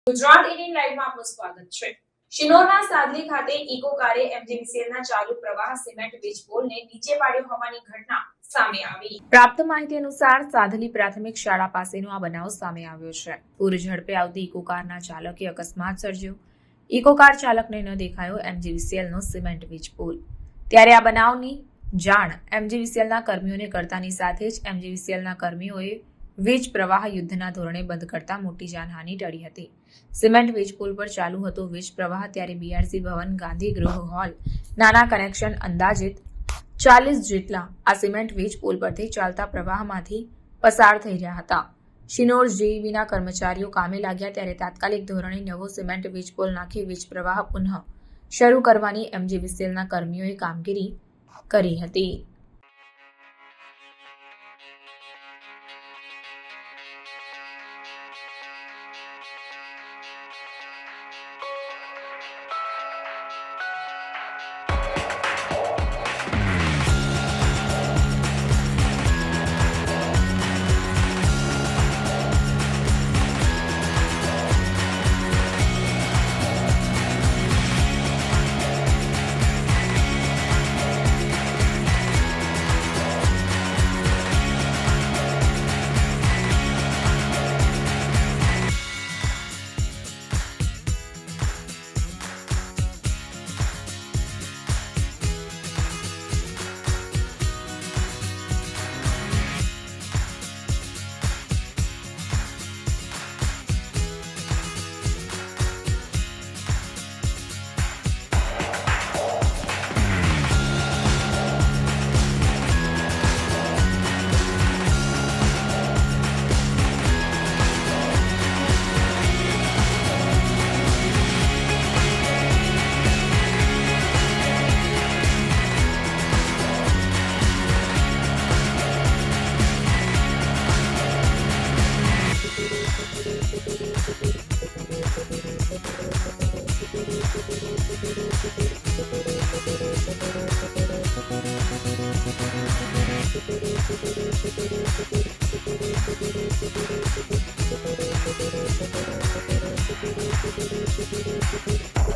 ગુજરાત 18 લાઈવમાં આપનું સ્વાગત છે। શિનોરના સાદલી ખાતે ઇકો કારે એમજીવીસીએલના ચાલુ પ્રવાહ સિમેન્ટ વીજ પોલને નીચે પાડ્યો હોવાની ઘટના સામે આવી। પ્રાપ્ત માહિતી અનુસાર સાદલી પ્રાથમિક શાળા પાસેનો આ બનાવ સામે આવ્યો છે। પૂર ઝડપે આવતી ઇકો કારના ચાલકે અકસ્માત સર્જ્યો। ઇકો કાર ચાલકને ન દેખાયો એમજીવીસીએલનો સિમેન્ટ વીજ પોલ। ત્યારે આ બનાવની જાણ એમજીવીસીએલના કર્મીઓને કરતાની સાથે જ એમજીવીસીએલના કર્મીઓએ વીજ પ્રવાહ યુદ્ધના ધોરણે બંધ કરતા મોટી જાનહાનિ ટળી હતી। સિમેન્ટ વીજ પુલ પર ચાલુ હતો વીજ પ્રવાહ, ત્યારે બીઆરસી ભવન, ગાંધી ગૃહ હોલ, નાના કનેક્શન અંદાજિત 40 જેટલા આ સિમેન્ટ વીજ પુલ પરથી ચાલતા પ્રવાહમાંથી પસાર થઈ રહ્યા હતા। શિનોર જેઈબીના કર્મચારીઓ કામે લાગ્યા ત્યારે તાત્કાલિક ધોરણે નવો સિમેન્ટ વીજ પુલ નાખી વીજ પ્રવાહ પુનઃ શરૂ કરવાની એમજીવીસીએલના કર્મીઓએ કામગીરી કરી હતી।